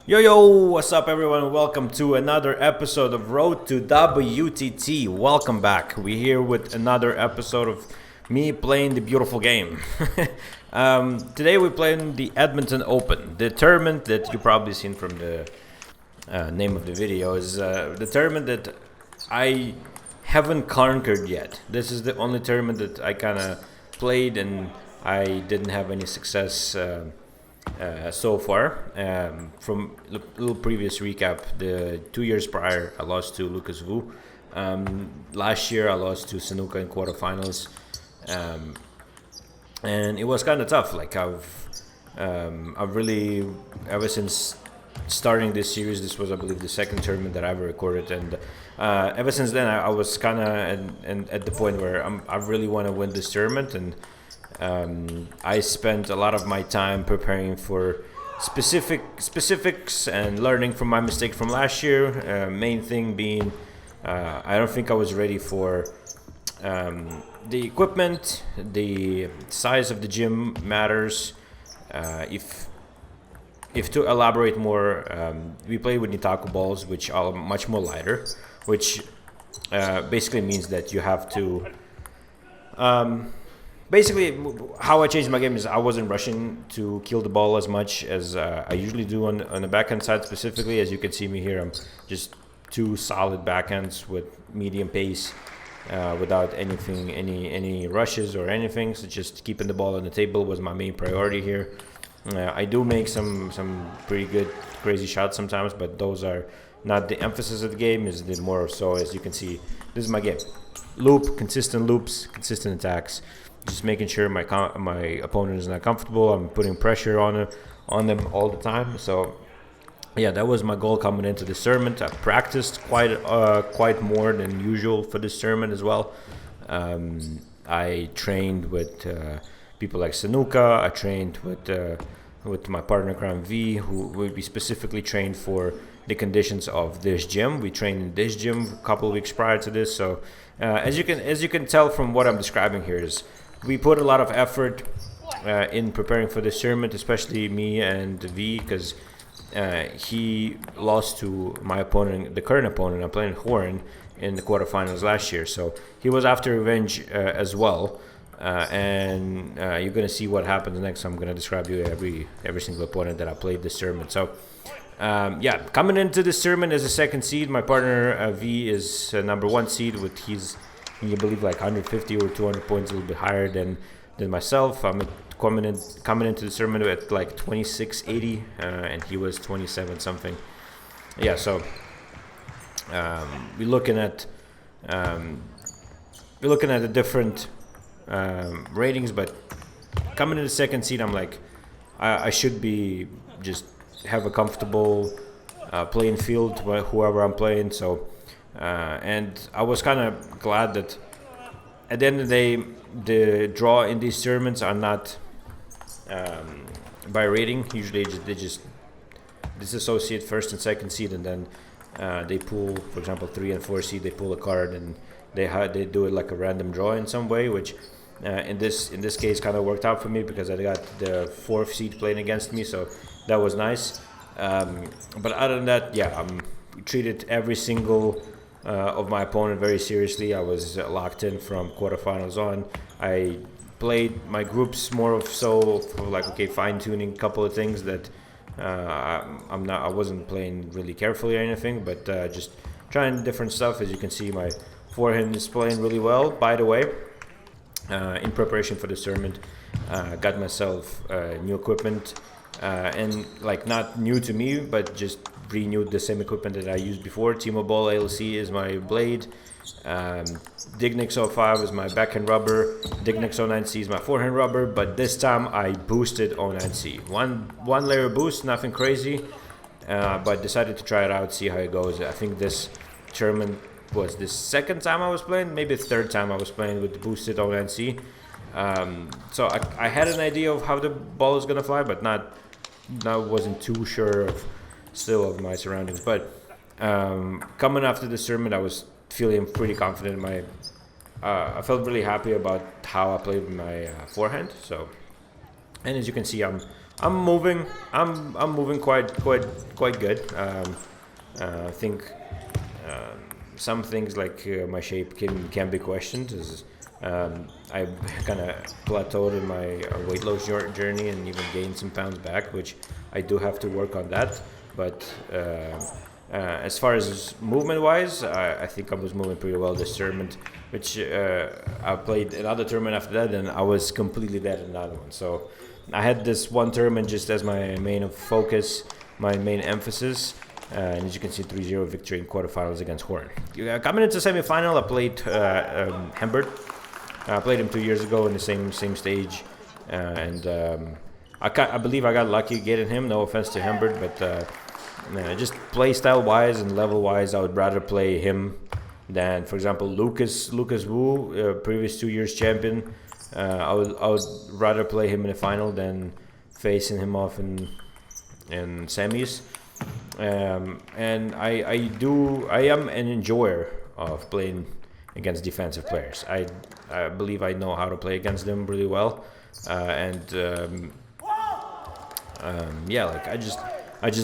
Yo, what's up everyone? Welcome to another episode of Road to WTT. Welcome back. We're here with another episode of me playing the beautiful game. Today we're playing the Edmonton Open. The tournament that you probably seen from the name of the video is the tournament that I haven't conquered yet. This is the only tournament that I kind of played and I didn't have any success so far. From little previous recap, the 2 years prior, I lost to Lucas Vu. Last year, I lost to Sanuka in quarterfinals, and it was kind of tough. Like I've really, ever since starting this series, this was, I believe, the second tournament that I ever recorded, and ever since then, I was kind of at the point where I really want to win this tournament, and I spent a lot of my time preparing for specifics and learning from my mistake from last year. Main thing being, I don't think I was ready for the equipment. The size of the gym matters. If to elaborate more, we play with Nitaku balls, which are much more lighter, which basically means that you have to. Basically, how I changed my game is I wasn't rushing to kill the ball as much as I usually do on the backhand side specifically. As you can see me here, I'm just two solid backhands with medium pace, without any rushes or anything. So just keeping the ball on the table was my main priority here. I do make some pretty good crazy shots sometimes, but those are not the emphasis of the game. Is it more so, as you can see, this is my game. Consistent loops, consistent attacks. Just making sure my opponent is not comfortable. I'm putting pressure on them all the time. So yeah, that was my goal coming into this tournament. I practiced quite more than usual for this tournament as well. I trained with people like Sanuka. I trained with my partner Crown V, who would be specifically trained for the conditions of this gym. We trained in this gym a couple of weeks prior to this. So as you can tell from what I'm describing here, is we put a lot of effort in preparing for this tournament, especially me and V, because he lost to my opponent, the current opponent. I'm playing Horan in the quarterfinals last year, so he was after revenge as well. And you're gonna see what happens next. I'm gonna describe you every single opponent that I played this tournament. So yeah, coming into this tournament as a second seed, my partner V is number one seed with you believe like 150 or 200 points, a little bit higher than myself. I'm coming into the tournament at like 2680, and he was 27 something. Yeah, so we're looking at the different ratings, but coming into the second seed, I'm like, I should be just have a comfortable playing field whoever I'm playing. So. And I was kind of glad that at the end of the day, the draw in these tournaments are not by rating. Usually they just disassociate first and second seed, and then they pull, for example, 3 and 4 seed. They pull a card and they do it like a random draw in some way, which in this case kind of worked out for me because I got the 4th seed playing against me, so that was nice. But other than that, yeah, I'm treated every single of my opponent very seriously. I was locked in from quarterfinals on. I played my groups more of so for like, okay, fine-tuning a couple of things that I wasn't playing really carefully or anything, but just trying different stuff. As you can see, my forehand is playing really well, by the way. In preparation for this tournament, got myself new equipment, and like not new to me, but just renewed the same equipment that I used before. T-Mobile ALC is my blade. Dignix 05 is my backhand rubber. Dignix 09C is my forehand rubber. But this time I boosted 09C. One layer boost, nothing crazy. But decided to try it out, see how it goes. I think this tournament was the second time I was playing, maybe the third time I was playing with the boosted 09C. So I had an idea of how the ball is gonna fly, but wasn't too sure of my surroundings. But coming after this tournament, I was feeling pretty confident in I felt really happy about how I played with my forehand. So, and as you can see, I'm I'm moving. I'm moving quite good. I think some things like my shape can be questioned. I kind of plateaued in my weight loss journey and even gained some pounds back, which I do have to work on that. But as far as movement wise, I think I was moving pretty well this tournament, which I played another tournament after that, and I was completely dead in another one. So I had this one tournament just as my main focus, my main emphasis. And as you can see, 3-0 victory in quarterfinals against Horn. Coming into semifinal, I played Hembert. I played him 2 years ago in the same stage, and I believe I got lucky getting him. No offense to Hembert, but just play style wise and level wise, I would rather play him than, for example, Lucas Wu, previous 2 years champion. I would rather play him in the final than facing him off in semis. And I am an enjoyer of playing against defensive players. I believe I know how to play against them really well, yeah, like I just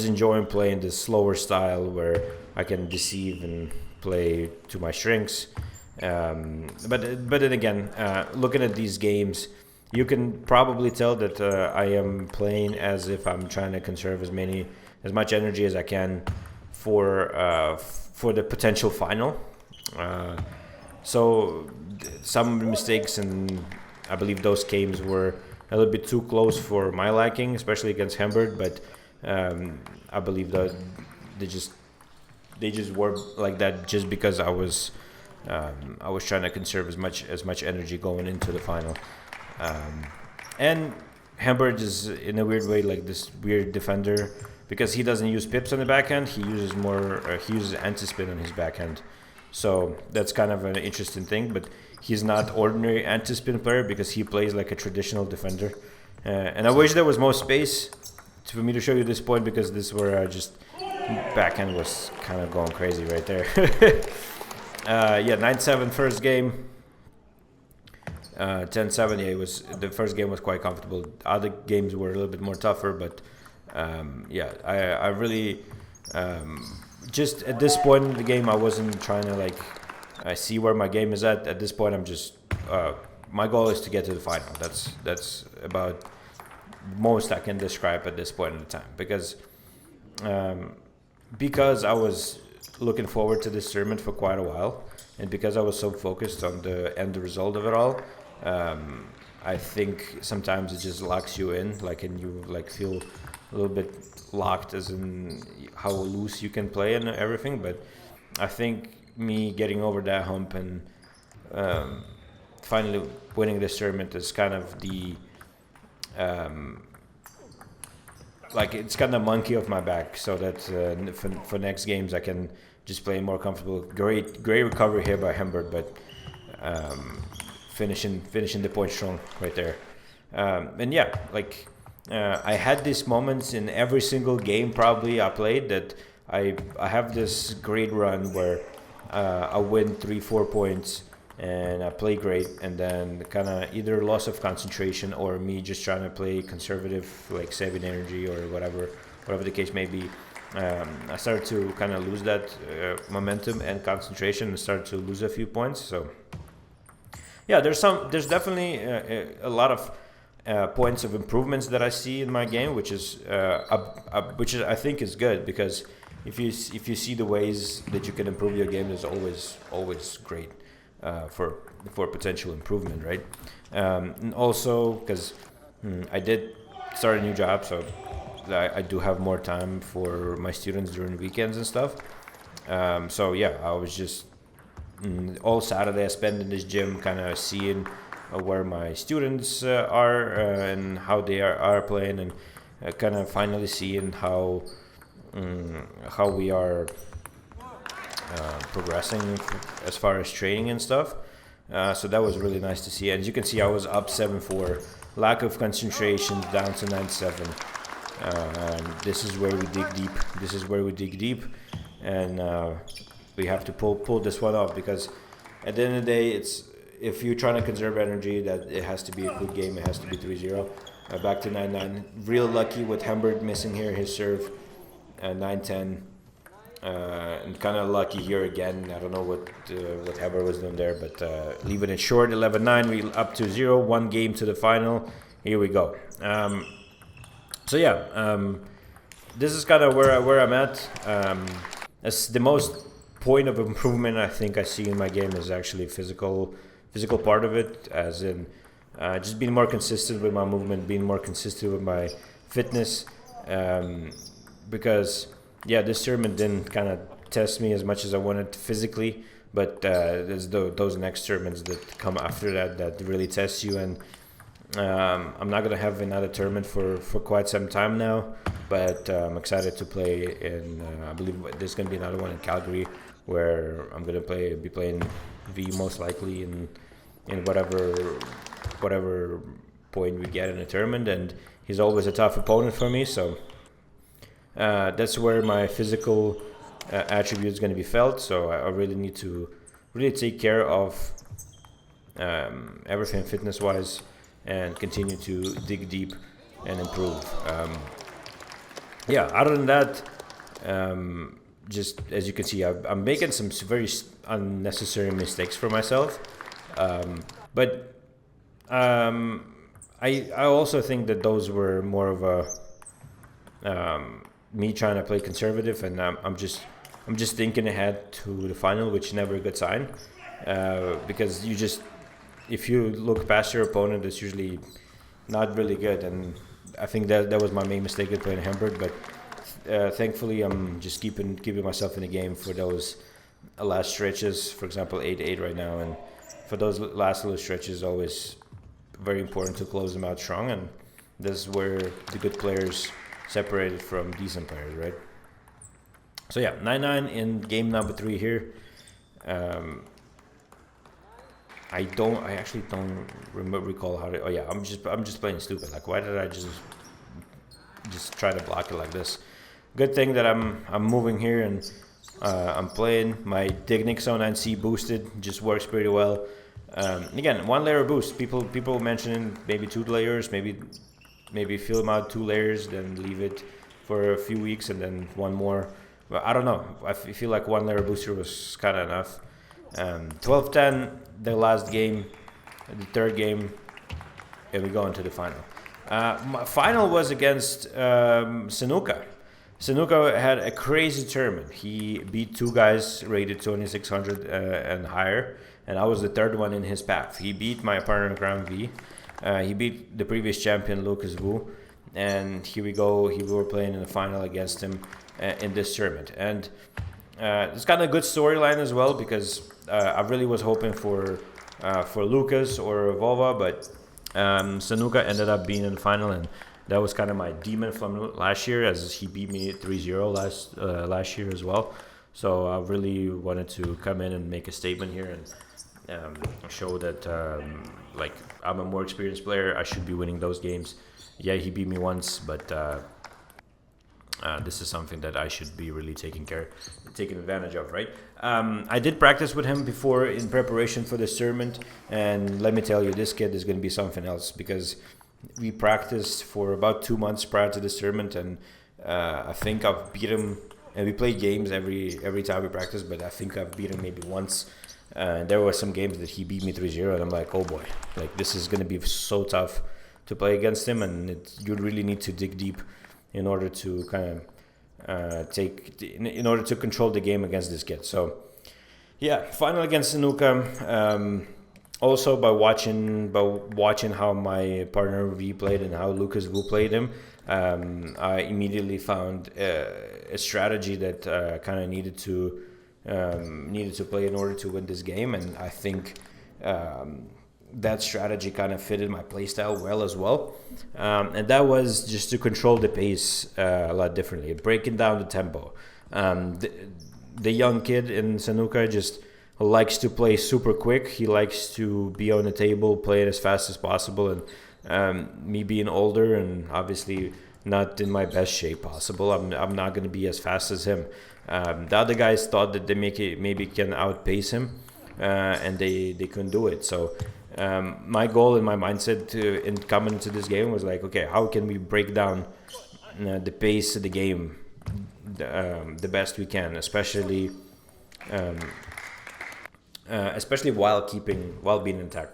enjoy playing this slower style where I can deceive and play to my strengths. But then again, looking at these games, you can probably tell that I am playing as if I'm trying to conserve as much energy as I can for the potential final. So some mistakes, and I believe those games were a little bit too close for my liking, especially against Hembert. But I believe that they just were like that just because I was trying to conserve as much energy going into the final. And Hembert is in a weird way like this weird defender because he doesn't use pips on the backhand. He uses anti-spin on his backhand. So that's kind of an interesting thing, but he's not ordinary anti-spin player because he plays like a traditional defender. And I wish there was more space for me to show you this point, because this is where I just backhand was kind of going crazy right there. 9-7 first game. 10-7, yeah, the first game was quite comfortable. Other games were a little bit more tougher, but I really just at this point in the game, I wasn't trying to I see where my game is at. At this point, I'm just my goal is to get to the final. That's about most I can describe at this point in the time, because I was looking forward to this tournament for quite a while, and because I was so focused on the end result of it all. I think sometimes it just locks you in, and you feel a little bit locked, as in how loose you can play and everything. But I think me getting over that hump and finally winning this tournament is kind of the it's kind of monkey off my back, so that for next games I can just play more comfortable. Great recovery here by Hembert, but finishing the point strong right there. I had these moments in every single game probably I played that I have this great run where I win 3-4 points and I play great, and then kind of either loss of concentration or me just trying to play conservative, saving energy or whatever the case may be. I started to kind of lose that momentum and concentration and started to lose a few points. So yeah, there's definitely a lot of points of improvements that I see in my game, which is I think is good, because if you see the ways that you can improve your game, is always great for potential improvement, right? And also because I did start a new job, so I do have more time for my students during weekends and stuff. So yeah, I was just all Saturday I spend in this gym, kind of seeing where my students are and how they are playing, and kind of finally seeing how we are progressing as far as training and stuff. So that was really nice to see. And as you can see, I was up 7-4, lack of concentration down to 9-7. This is where we dig deep, and we have to pull this one off, because at the end of the day, if you're trying to conserve energy, that it has to be a good game. It has to be 3-0. back to 9-9. Real lucky with Humbert missing here his serve, 9-10. And kind of lucky here again. I don't know what Heber was doing there, but leaving it short, 11-9. We up to 0, 1 game to the final. Here we go. So yeah, this is kind of where I'm at. As the most point of improvement I think I see in my game is actually physical part of it, as in just being more consistent with my movement, being more consistent with my fitness, because yeah, this tournament didn't kind of test me as much as I wanted physically, but there's those next tournaments that come after that really test you, and I'm not gonna have another tournament for quite some time now, but I'm excited to play in. I believe there's gonna be another one in Calgary where I'm gonna be playing V most likely in whatever point we get in a tournament, and he's always a tough opponent for me, so that's where my physical attribute is going to be felt. So I really need to really take care of everything fitness wise and continue to dig deep and improve. Yeah, other than that, just as you can see, I'm making some very unnecessary mistakes for myself, but I also think that those were more of a me trying to play conservative, and I'm just thinking ahead to the final, which is never a good sign, because if you look past your opponent, it's usually not really good, and I think that was my main mistake in playing Hamburg. But thankfully, I'm just keeping myself in the game for those last stretches. For example, 8-8 right now, and for those last little stretches, always very important to close them out strong, and this is where the good players separated from decent players, right? So yeah, 9-9 in game number 3 here. I actually don't recall how to. Oh yeah, I'm just playing stupid. Like, why did I just try to block it like this? Good thing that I'm moving here, and I'm playing my Dignic Zone NC boosted. Just works pretty well. Again, 1 layer boost. People mentioning maybe 2 layers, maybe fill them out 2 layers, then leave it for a few weeks, and then 1 more. But I don't know. I feel like 1 layer booster was kind of enough. 12-10, the last game, the 3rd game, and we go into the final. My final was against Sanuka. Sanuka had a crazy tournament. He beat 2 guys rated 2600 and higher, and I was the 3rd one in his path. He beat my partner in Ground V. He beat the previous champion, Lucas Wu, and here we go. We were playing in the final against him in this tournament, and it's kind of a good storyline as well, because I really was hoping for Lucas or Vova, but Sanuka ended up being in the final, and that was kind of my demon from last year, as he beat me 3-0 last year as well. So I really wanted to come in and make a statement here and show that like, I'm a more experienced player. I should be winning those games. Yeah, he beat me once, but this is something that I should be really taking advantage of, right? I did practice with him before in preparation for this tournament, and let me tell you, this kid is going to be something else, because we practiced for about 2 months prior to this tournament, and I think I've beat him, and we played games every time we practiced, but I think I've beat him maybe once. There were some games that he beat me 3-0, and I'm like, oh boy, like, this is going to be so tough to play against him, and you really need to dig deep in order to kind of in order to control the game against this kid. So yeah, final against Sanuka. Also by watching how my partner V played and how Lucas Wu played him, I immediately found a strategy that kind of needed to play in order to win this game, and I think that strategy kind of fitted my playstyle well as well, and that was just to control the pace a lot differently, breaking down the tempo. The young kid in Sanuka just likes to play super quick. He likes to be on the table, play it as fast as possible, and me being older and obviously not in my best shape possible, I'm not going to be as fast as him. The other guys thought that they maybe can outpace him, and they couldn't do it. So My goal and my mindset in coming into this game was like, okay, how can we break down the pace of the game the best we can, especially while being in attack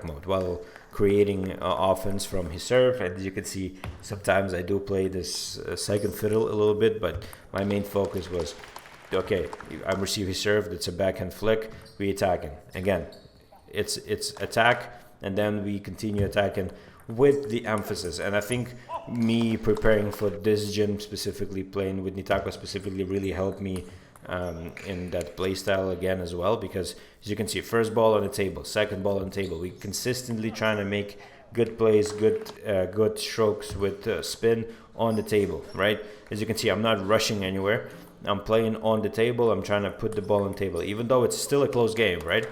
mode, while creating offense from his serve. And as you can see, sometimes I do play this second fiddle a little bit, but my main focus was, okay, I receive his serve, that's a backhand flick, we attacking. Again, it's attack, and then we continue attacking with the emphasis. And I think me preparing for this gym specifically, playing with Nitako specifically, really helped me in that play style again as well, because as you can see, first ball on the table, second ball on the table, we consistently trying to make good plays, good strokes with spin on the table, right? As you can see, I'm not rushing anywhere. I'm playing on the table. I'm trying to put the ball on the table, even though it's still a close game, right?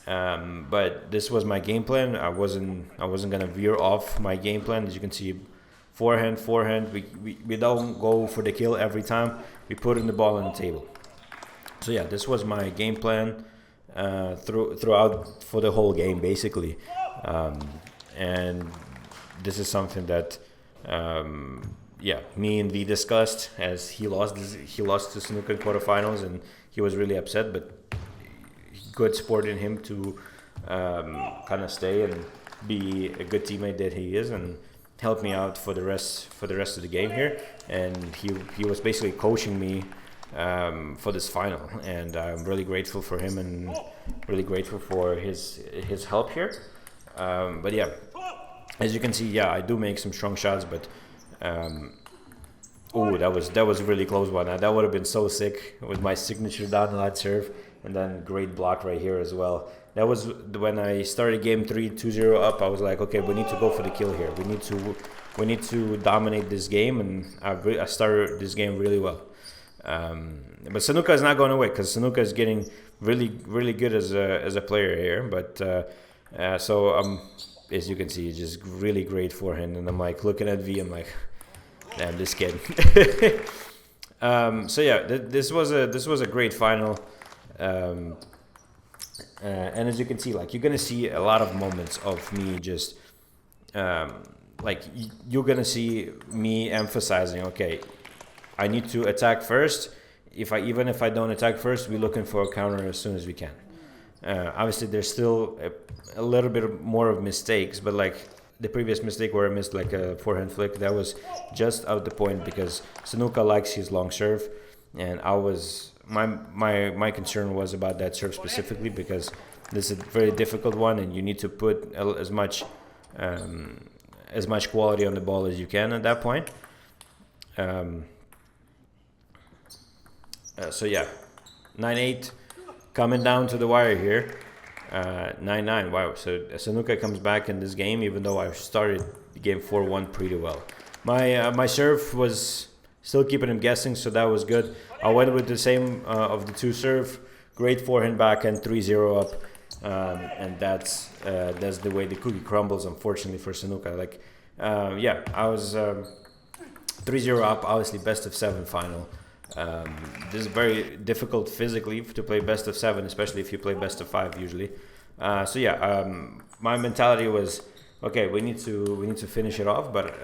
But this was my game plan. I wasn't gonna veer off my game plan. As you can see, forehand. We don't go for the kill every time. We put in the ball on the table. So yeah, this was my game plan throughout for the whole game, basically. And this is something that me and V discussed, as he lost to snooker quarterfinals, and he was really upset. But good sport in him to kind of stay and be a good teammate that he is, and help me out for the rest of the game here. And he was basically coaching me for this final, and I'm really grateful for him and really grateful for his help here. But yeah, as you can see, I do make some strong shots, but that was a really close one. That would have been so sick with my signature down line serve, and then great block right here as well. That was when I started game 3, 2-0 up. I was like, okay, we need to go for the kill here. We need to dominate this game, and I started this game really well. But Sanuka is not going away, because Sanuka is getting really, really good as a player here. But so as you can see, just really great forehand. And I'm like looking at V, I'm like, damn, this kid. So yeah, this was a great final. And as you can see, like, you're gonna see a lot of moments of me just you're gonna see me emphasizing, okay, I need to attack first. Even if I don't attack first, we're looking for a counter as soon as we can. Obviously, there's still a little bit more of mistakes, but like the previous mistake where I missed like a forehand flick, that was just out the point, because Sanuka likes his long serve, and I was my concern was about that serve specifically, because this is a very difficult one, and you need to put as much quality on the ball as you can at that point. So yeah, 9-8 coming down to the wire here. 9-9. Wow. So Sanuka comes back in this game, even though I started game 4-1 pretty well. My serve was still keeping him guessing, so that was good. I went with the same of the two serve. Great forehand backhand, 3-0 up. And that's the way the cookie crumbles, unfortunately, for Sanuka. Like, I was 3-0 up, obviously best of 7 final. This is very difficult physically to play best of 7, especially if you play best of 5 usually. My mentality was, okay, we need to finish it off. But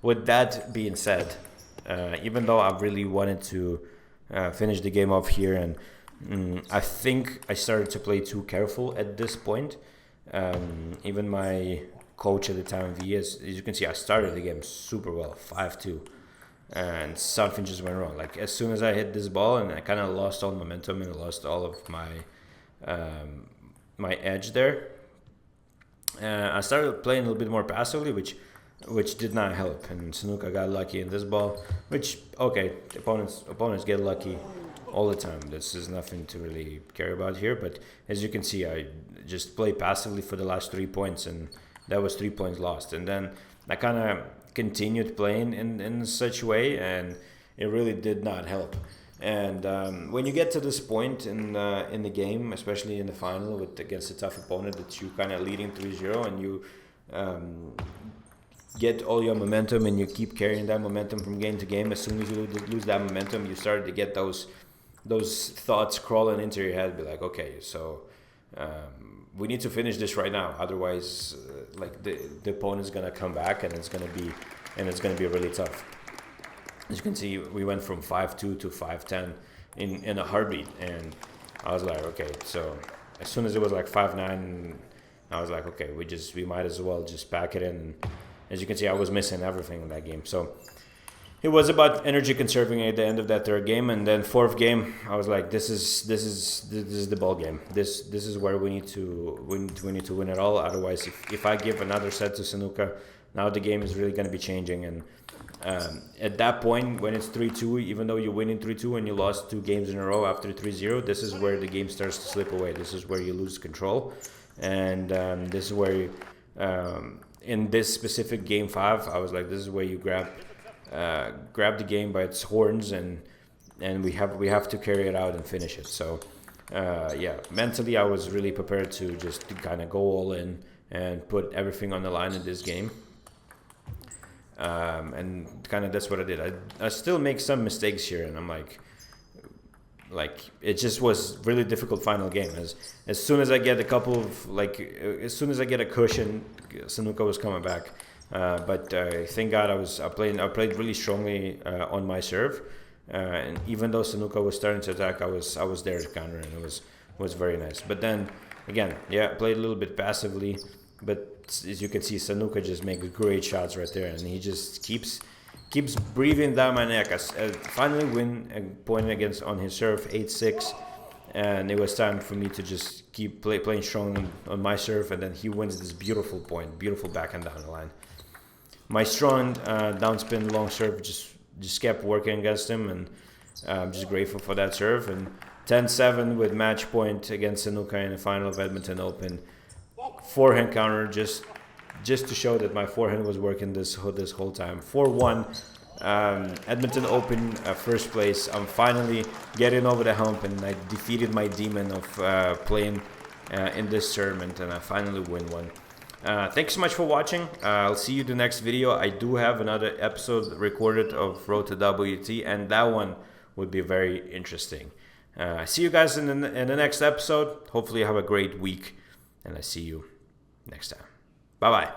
with that being said, even though I really wanted to finish the game off here, and I think I started to play too careful at this point. Even my coach at the time, V, as you can see, I started the game super well, 5-2. And something just went wrong. Like, as soon as I hit this ball, and I kind of lost all momentum and lost all of my my edge there, I started playing a little bit more passively, which did not help. And Sanuka got lucky in this ball, which, okay, opponents get lucky all the time. This is nothing to really care about here. But as you can see, I just played passively for the last 3 points, and that was 3 points lost. And then I kind of continued playing in such a way, and it really did not help. And when you get to this point in the game, especially in the final against a tough opponent that you kind of leading 3-0, and you get all your momentum and you keep carrying that momentum from game to game, as soon as you lose that momentum, you start to get those thoughts crawling into your head, be like, okay, so we need to finish this right now. Otherwise, like the opponent's gonna come back, and it's gonna be really tough. As you can see, we went from 5-2 to 5-10 in a heartbeat, and I was like, okay. So as soon as it was like 5-9, I was like, okay, we might as well just pack it in. And as you can see, I was missing everything in that game. So it was about energy conserving at the end of that third game, and then fourth game, I was like, this is the ball game. This is where we need to win it all. Otherwise, if I give another set to Sanuka, now the game is really going to be changing. And at that point, when it's 3-2, even though you're winning 3-2 and you lost 2 games in a row after 3-0, this is where the game starts to slip away. This is where you lose control, and this is where in this specific game 5, I was like, this is where you grab the game by its horns, and we have to carry it out and finish it. So yeah, mentally I was really prepared to just kind of go all in and put everything on the line in this game. And kind of that's what I did. I still make some mistakes here, and I'm like it just was really difficult final game. As soon as I get a couple of as soon as I get a cushion, Sanuka was coming back. But thank God I played really strongly on my serve, and even though Sanuka was starting to attack, I was there to counter, and it was very nice. But then again, yeah, I played a little bit passively, but as you can see, Sanuka just makes great shots right there, and he just keeps breathing down my neck. I finally win a point against on his serve, 8-6, and it was time for me to just keep playing strongly on my serve, and then he wins this beautiful point, beautiful backhand down the line. My strong downspin long serve just kept working against him, and I'm just grateful for that serve. And 10-7 with match point against Sanuka in the final of Edmonton Open. Forehand counter just to show that my forehand was working this whole time. 4-1, Edmonton Open, first place. I'm finally getting over the hump, and I defeated my demon of playing in this tournament, and I finally win one. Thanks so much for watching. I'll see you in the next video. I do have another episode recorded of Road to WTT, and that one would be very interesting. See you guys in the next episode. Hopefully you have a great week, and I see you next time. Bye-bye.